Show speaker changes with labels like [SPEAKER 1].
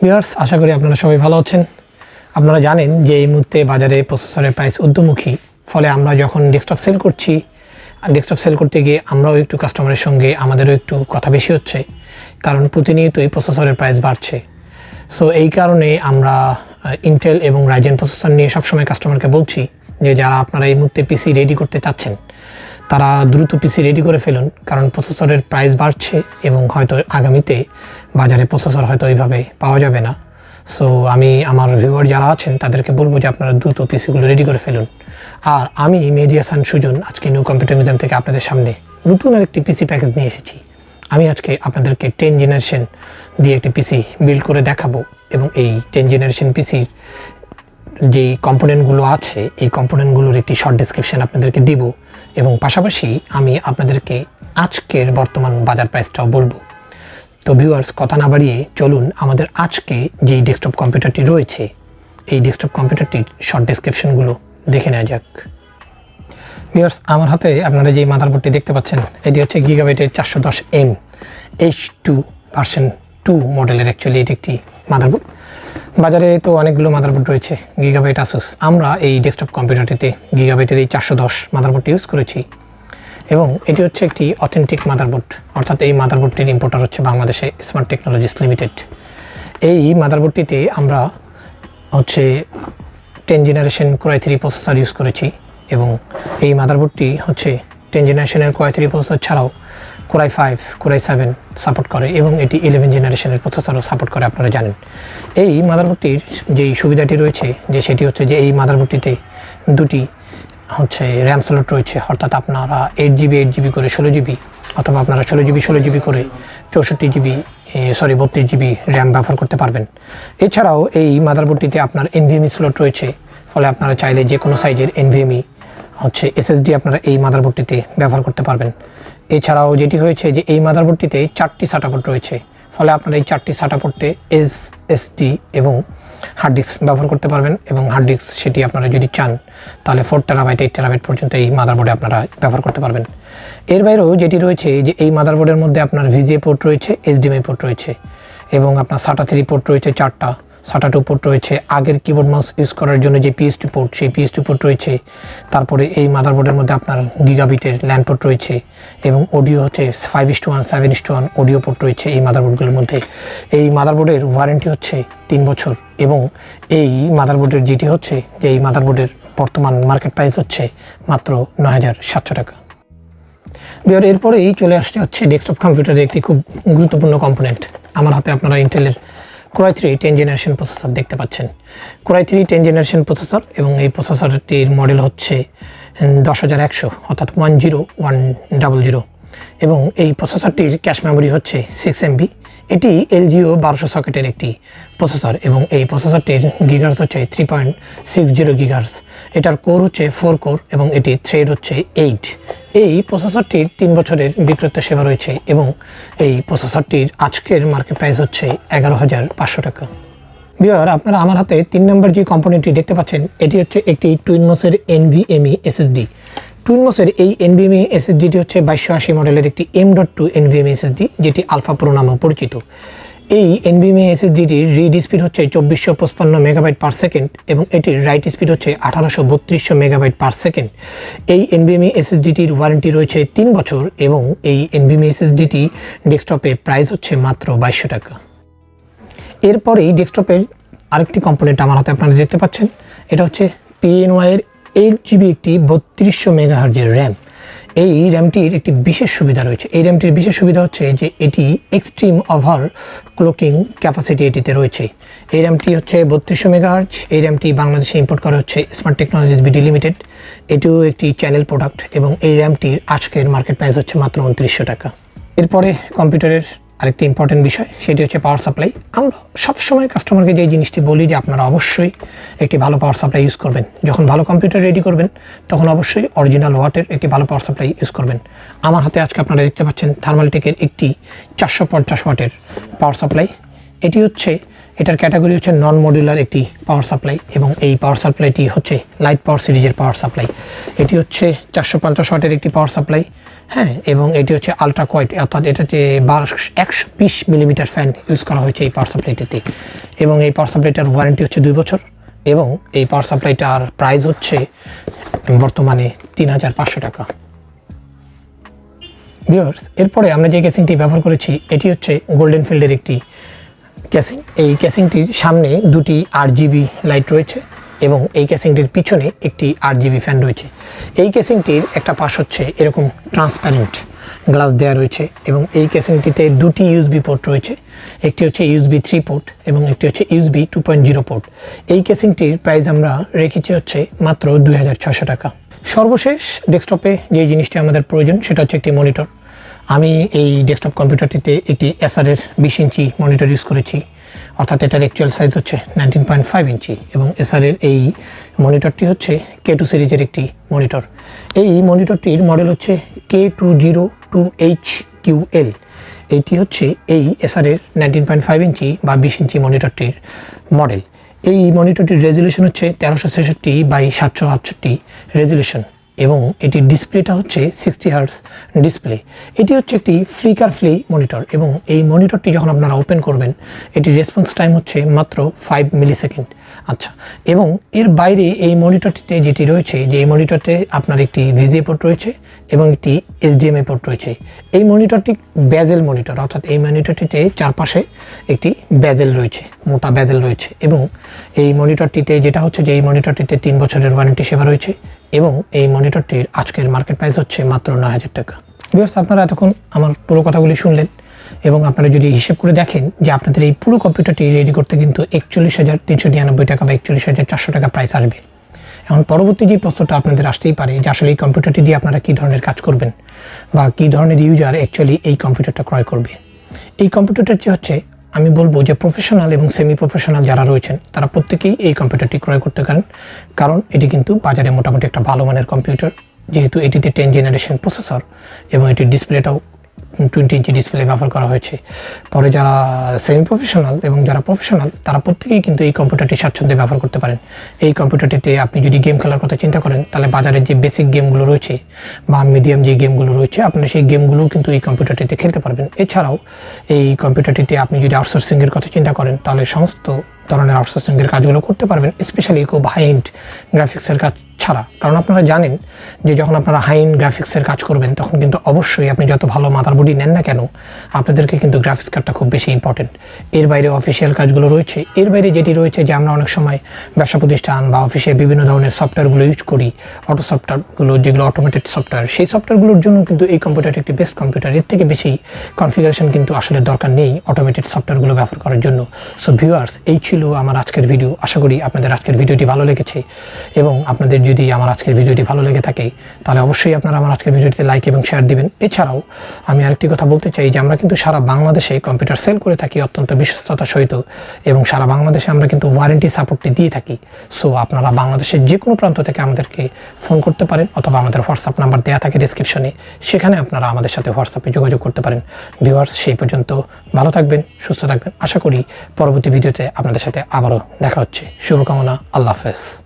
[SPEAKER 1] Viewers, আশা করি আপনারা সবাই ভালো আছেন। আপনারা জানেন যে এই মুহূর্তে বাজারে প্রসেসরের প্রাইস ঊর্ধ্বমুখী, ফলে আমরা যখন ডেস্কটপ সেল করছি, ডেস্কটপ সেল করতে গিয়ে আমরাও একটু কাস্টমারের সঙ্গে আমাদেরও একটু কথা বেশি হচ্ছে, কারণ প্রতিনিয়তই প্রসেসরের প্রাইস বাড়ছে। সো এই কারণে আমরা ইন্টেল এবং রাইজেন প্রসেসর নিয়ে সবসময় কাস্টমারকে বলছি যে যারা আপনারা এই মুহূর্তে পিসি রেডি করতে চাচ্ছেন তারা দ্রুত পিসি রেডি করে ফেলুন, কারণ প্রসেসরের প্রাইস বাড়ছে এবং হয়তো আগামীতে বাজারে প্রসেসর হয়তো ওইভাবে পাওয়া যাবে না। সো আমি আমার ভিউয়ার যারা আছেন তাদেরকে বলবো যে আপনারা দ্রুত পিসিগুলো রেডি করে ফেলুন। আর আমি মেহেদী হাসান সুজন আজকে নিউ কম্পিউটার মিউজিয়াম থেকে আপনাদের সামনে নতুন আরেকটি পিসি প্যাকেজ নিয়ে এসেছি। আমি আজকে আপনাদেরকে 10 জেনারেশন দিয়ে একটি পিসি বিল্ড করে দেখাবো এবং এই 10 জেনারেশন পিসির যেই কম্পোনেন্টগুলো আছে এই কম্পোনেন্টগুলোর একটি শর্ট ডেসক্রিপশন আপনাদেরকে দিব এবং পাশাপাশি আমি আপনাদেরকে আজকের বর্তমান বাজার প্রাইসটাও বলবো। তো ভিউয়ার্স, কথা না বাড়িয়ে চলুন আমাদের আজকে যেই ডেস্কটপ কম্পিউটারটি রয়েছে এই ডেস্কটপ কম্পিউটারটির শর্ট ডেসক্রিপশনগুলো দেখে নেওয়া যাক। ভিউয়ার্স, আমার হাতে আপনারা যে মাদারবোর্ডটি দেখতে পাচ্ছেন এটি হচ্ছে গিগাবাইটের 410M H2 ভার্সন 2 মডেলের। অ্যাকচুয়ালি এটি একটি মাদারবোর্ড। বাজারে তো অনেকগুলো মাদারবোর্ড রয়েছে গিগাবাইট আসুস। আমরা এই ডেস্কটপ কম্পিউটারটিতে গিগাবাইটের এই 410 মাদারবোর্ডটি ইউজ করেছি এবং এটি হচ্ছে একটি অথেন্টিক মাদারবোর্ড, অর্থাৎ এই মাদারবোর্ডটির ইম্পোর্টার হচ্ছে বাংলাদেশে স্মার্ট টেকনোলজিস লিমিটেড। এই মাদারবোর্ডটিতে আমরা হচ্ছে 10 জেনারেশন কোরাই 3 প্রসেসর ইউজ করেছি এবং এই মাদারবোর্ডটি হচ্ছে 10 জেনারেশনের কোরাই 3 প্রসেসর ছাড়াও কোরাই 5, কোরাই 7 সাপোর্ট করে এবং এটি 11 জেনারেশনের প্রসেসরও সাপোর্ট করে। আপনারা জানেন এই মাদারবোর্ডটির যেই সুবিধাটি রয়েছে যে সেটি হচ্ছে যে এই মাদারবোর্ডটিতে দুটি হচ্ছে র্যাম স্লট রয়েছে, অর্থাৎ আপনারা 8GB করে 16GB অথবা আপনারা 16GB করে 32GB র্যাম ব্যবহার করতে পারবেন। এছাড়াও এই মাদারবোর্ডটিতে আপনার NVMe স্লট রয়েছে, ফলে আপনারা চাইলে যে কোনো সাইজের NVMe হচ্ছে SSD আপনারা এই মাদারবোর্ডটিতে ব্যবহার করতে পারবেন। এছাড়াও যেটি হয়েছে যে এই মাদারবোর্ডটিতে 4টি SATA পোর্ট রয়েছে, ফলে আপনারা এই 4টি SATA পোর্টে SSD এবং হার্ড ডিস্ক ব্যবহার করতে পারবেন এবং হার্ড ডিস্ক সেটি আপনারা যদি চান তাহলে 4TB 8TB পর্যন্ত এই মাদারবোর্ডে আপনারা ব্যবহার করতে পারবেন। এর বাইরেও যেটি রয়েছে যে এই মাদারবোর্ডের মধ্যে আপনার VGA পোর্ট রয়েছে, HDMI পোর্ট রয়েছে এবং আপনার SATA 3 পোর্ট রয়েছে 4টা, SATA 2 পোর্ট রয়েছে, আগের কিবোর্ড মাউস ইউজ করার জন্য যে PS2 পোর্ট সেই PS2 পোর্ট রয়েছে। তারপরে এই মাদারবোর্ডের মধ্যে আপনার গিগাবিটের ল্যান পোর্ট রয়েছে এবং অডিও হচ্ছে 5:1 7:1 অডিও পোর্ট রয়েছে এই মাদারবোর্ডগুলোর মধ্যে। এই মাদারবোর্ডের ওয়ারেন্টি হচ্ছে 3 বছর এবং এই মাদারবোর্ডের যেটি হচ্ছে যে এই মাদারবোর্ডের বর্তমান মার্কেট প্রাইস হচ্ছে মাত্র ৯,৭০০ টাকা। এরপরেই চলে আসছে হচ্ছে ডেস্কটপ কম্পিউটারের একটি খুব গুরুত্বপূর্ণ কম্পোনেন্ট। আমার হাতে আপনারা ইন্টেলের কোরাই 3 10 জেনারেশন প্রসেসর দেখতে পাচ্ছেন। কোরাই 3 10 জেনারেশন প্রসেসর এবং এই প্রসেসরটির মডেল হচ্ছে 10100 অর্থাৎ 10100 এবং এই প্রসেসরটির ক্যাশ মেমোরি হচ্ছে 6MB। এটি LGO 1200 সকেটের একটি প্রসেসর এবং এই প্রসেসরটির গিগার্স হচ্ছে 3.60 গিগার্স। এটার কোর হচ্ছে 4 কোর এবং এটি থ্রেড হচ্ছে 8। এই প্রসেসরটির 3 বছরের বিক্রয় সেবা রয়েছে এবং এই প্রসেসরটির আজকের মার্কেট প্রাইস হচ্ছে 11,500 টাকা। ভিউয়ার, আপনারা আমার হাতে 3 নম্বর যে কম্পোনেন্টটি দেখতে পাচ্ছেন এটি হচ্ছে একটি টুইনমসের NVMe SSD। টুইনমসের এই NVMe SSDটি হচ্ছে 2280 মডেলের একটি M.2 NVMe SSD, যেটি আলফা প্রো নামেও পরিচিত। এই NVMe SSDটির রিড স্পিড হচ্ছে 2455 মেগাবাইট পার সেকেন্ড এবং এটির রাইট স্পিড হচ্ছে 1832 মেগাবাইট পার সেকেন্ড। এই NVMe SSDটির ওয়ারেন্টি রয়েছে 3 বছর এবং এই NVMe SSDটি ডেস্কটপে প্রাইস হচ্ছে মাত্র 2200 টাকা। এরপরেই ডেস্কটপের আরেকটি কম্পোনেন্ট আমার হাতে আপনারা দেখতে পাচ্ছেন, এটা হচ্ছে PNY এর 8GB একটি 3200 মেগাহার্জের র্যাম। এই র্যামটির একটি বিশেষ সুবিধা রয়েছে। এই র্যামটির বিশেষ সুবিধা হচ্ছে যে এটি এক্সট্রিম ওভার ক্লকিং ক্যাপাসিটি এটিতে রয়েছে। এই র্যামটি হচ্ছে 3200 মেগাহার্জ। এই র্যামটি বাংলাদেশে ইম্পোর্ট করা হচ্ছে স্মার্ট টেকনোলজিস বিডি লিমিটেড। এটিও একটি চ্যানেল প্রোডাক্ট এবং এই র্যামটির আজকের মার্কেট প্রাইস হচ্ছে মাত্র 2900 টাকা। এরপরে কম্পিউটারের আরেকটি ইম্পর্টেন্ট বিষয় সেটি হচ্ছে পাওয়ার সাপ্লাই। আমরা সবসময় কাস্টমারকে যে জিনিসটি বলি যে আপনারা অবশ্যই একটি ভালো পাওয়ার সাপ্লাই ইউজ করবেন। যখন ভালো কম্পিউটার রেডি করবেন তখন অবশ্যই অরিজিনাল ওয়াটের একটি ভালো পাওয়ার সাপ্লাই ইউজ করবেন। আমার হাতে আজকে আপনারা দেখতে পাচ্ছেন থার্মালটেকের একটি 450 ওয়াটের পাওয়ার সাপ্লাই। এটি হচ্ছে এটার ক্যাটাগরি হচ্ছে নন মডিউলার একটি পাওয়ার সাপ্লাই এবং এই পাওয়ার সাপ্লাইটি হচ্ছে লাইট পাওয়ার সিরিজের পাওয়ার সাপ্লাই। এটি হচ্ছে 450 ওয়াটের একটি পাওয়ার সাপ্লাই, হ্যাঁ, এবং এটি হচ্ছে আলট্রা কোয়াইট, অর্থাৎ এটাতে 120 মিলিমিটার ফ্যান ইউজ করা হয়েছে এই পাওয়ার সাপ্লাইটিতে। এবং এই পাওয়ার সাপ্লাইটার ওয়ারেন্টি হচ্ছে 2 বছর এবং এই পাওয়ার সাপ্লাইটার প্রাইস হচ্ছে বর্তমানে 3500 টাকা। ভিউয়ার্স, এরপরে আমরা যে কেসিংটি ব্যবহার করেছি এটি হচ্ছে গোল্ডেন ফিল্ডের একটি ক্যাসিং। এই ক্যাসিংটির সামনে দুটি RGB লাইট রয়েছে এবং এই ক্যাসিংটির পিছনে একটি RGB ফ্যান রয়েছে। এই ক্যাসিংটির একটা পাশ হচ্ছে এরকম ট্রান্সপারেন্ট গ্লাস দেওয়া রয়েছে এবং এই ক্যাসিংটিতে দুটি USB পোর্ট রয়েছে, একটি হচ্ছে USB 3 পোর্ট এবং একটি হচ্ছে USB 2.0 পোর্ট। এই ক্যাসিংটির প্রাইস আমরা রেখেছি হচ্ছে মাত্র 2600 টাকা। সর্বশেষ ডেস্কটপে যে জিনিসটি আমাদের প্রয়োজন সেটা হচ্ছে একটি মনিটর। আমি এই ডেস্কটপ কম্পিউটারটিতে একটি এসারের 20 ইঞ্চি মনিটর ইউজ করেছি, অর্থাৎ এটার অ্যাকচুয়াল সাইজ হচ্ছে 19.5 ইঞ্চি এবং এসারের এই মনিটরটি হচ্ছে K2 সিরিজের একটি মনিটর। এই মনিটরটির মডেল হচ্ছে K202HQL। এইটি হচ্ছে এই এসারের 19.5 ইঞ্চি বা 20 ইঞ্চি মনিটরটির মডেল। এই মনিটরটির রেজুলেশন হচ্ছে 1366x768 রেজুলেশন এবং এটির ডিসপ্লেটা হচ্ছে 60 হার্টজ ডিসপ্লে। এটি হচ্ছে একটি ফ্লিকার ফ্রি মনিটর এবং এই মনিটরটি যখন আপনারা ওপেন করবেন এটির রেসপন্স টাইম হচ্ছে মাত্র 5 মিলিসেকেন্ড। আচ্ছা, এবং এর বাইরে এই মনিটরটিতে যেটি রয়েছে যে এই মনিটরতে আপনার একটি VGA পোর্ট রয়েছে এবং একটি HDMI পোর্ট রয়েছে। এই মনিটরটি ব্যাজেল মনিটর, অর্থাৎ এই মনিটরটিতে চারপাশে একটি ব্যাজেল রয়েছে, মোটা ব্যাজেল রয়েছে এবং এই মনিটরটিতে যেটা হচ্ছে যে এই মনিটরটিতে 3 বছরের ওয়ারেন্টি সেবা রয়েছে এবং এই মনিটরটির আজকের মার্কেট প্রাইস হচ্ছে মাত্র 9000 টাকা। ভিউয়ার্স, আপনারা এতক্ষণ আমার পুরো কথাগুলি শুনলেন এবং আপনারা যদি হিসেব করে দেখেন যে আপনাদের এই পুরো কম্পিউটারটি রেডি করতে কিন্তু 41,399 টাকা বা 41,400 টাকা প্রাইস আসবে। এখন পরবর্তী যে প্রশ্নটা আপনাদের আসতেই পারে যে আসলে এই কম্পিউটারটি দিয়ে আপনারা কী ধরনের কাজ করবেন বা কী ধরনের ইউজার অ্যাকচুয়ালি এই কম্পিউটারটা ক্রয় করবে। এই কম্পিউটারটি হচ্ছে আমি বলবো যে প্রফেশনাল এবং সেমি প্রফেশনাল যারা রয়েছেন তারা প্রত্যেকেই এই কম্পিউটারটি ক্রয় করতে পারেন, কারণ এটি কিন্তু বাজারে মোটামুটি একটা ভালো মানের কম্পিউটার, যেহেতু এটিতে 10 জেনারেশন প্রসেসর এবং এটির ডিসপ্লেটাও 20 ইঞ্চি ডিসপ্লে ব্যবহার করা হয়েছে। পরে যারা সেমি প্রফেশনাল এবং যারা প্রফেশনাল তারা প্রত্যেকেই কিন্তু এই কম্পিউটারটি স্বাচ্ছন্দ্যে ব্যবহার করতে পারেন। এই কম্পিউটারটিতে আপনি যদি গেম খেলার কথা চিন্তা করেন তাহলে বাজারের যে বেসিক গেমগুলো রয়েছে বা মিডিয়াম যে গেমগুলো রয়েছে আপনারা সেই গেমগুলোও কিন্তু এই কম্পিউটারটিতে খেলতে পারবেন। এছাড়াও এই কম্পিউটারটিতে আপনি যদি আউটসোর্সিংয়ের কথা চিন্তা করেন তাহলে সমস্ত ধরনের আউটসোর্সিংয়ের কাজগুলো করতে পারবেন, স্পেশালি খুব হাই এন্ড গ্রাফিক্সের কাজ ছাড়া। কারণ আপনারা জানেন যে যখন আপনারা হাই এন্ড গ্রাফিক্সের কাজ করবেন তখন কিন্তু অবশ্যই আপনি যত ভালো মাদারবোর্ডই নেন না কেন আপনাদেরকে কিন্তু গ্রাফিক্স কার্ডটা খুব বেশি ইম্পর্টেন্ট। এর বাইরে অফিসিয়াল কাজগুলো রয়েছে, এর বাইরে যেটি রয়েছে যে আমরা অনেক সময় ব্যবসা প্রতিষ্ঠান বা অফিসে বিভিন্ন ধরনের সফটওয়্যারগুলো ইউজ করি, অটো সফটওয়্যারগুলো যেগুলো অটোমেটেড সফটওয়্যার, সেই সফটওয়্যারগুলোর জন্য কিন্তু এই কম্পিউটারটি একটি বেস্ট কম্পিউটার। এর থেকে বেশি কনফিগারেশন কিন্তু আসলে দরকার নেই অটোমেটেড সফটওয়্যারগুলো ব্যবহার করার জন্য। সো ভিউয়ার্স, এই ছিল আমার আজকের ভিডিও। আশা করি আপনাদের আজকের ভিডিওটি ভালো লেগেছে এবং আপনাদের যদি আমার আজকের ভিডিওটি ভালো লেগে থাকে তাহলে অবশ্যই আপনারা আমার আজকের ভিডিওটিতে লাইক এবং শেয়ার দিবেন। এছাড়াও আমি আরেকটি কথা বলতে চাই যে আমরা কিন্তু সারা বাংলাদেশে কম্পিউটার সেল করে থাকি অত্যন্ত বিশ্বস্ততার সহিত এবং সারা বাংলাদেশে আমরা কিন্তু ওয়ারেন্টি সাপোর্টটি দিয়ে থাকি। সো আপনারা বাংলাদেশের যে কোনো প্রান্ত থেকে আমাদেরকে ফোন করতে পারেন অথবা আমাদের হোয়াটসঅ্যাপ নাম্বার দেওয়া থাকে ডেসক্রিপশনে, সেখানে আপনারা আমাদের সাথে হোয়াটসঅ্যাপে যোগাযোগ করতে পারেন। ভিউয়ার্স, সেই পর্যন্ত ভালো থাকবেন, সুস্থ থাকবেন। আশা করি পরবর্তী ভিডিওতে আপনাদের সাথে আবারও দেখা হচ্ছে। শুভকামনা, আল্লাহ হাফেজ।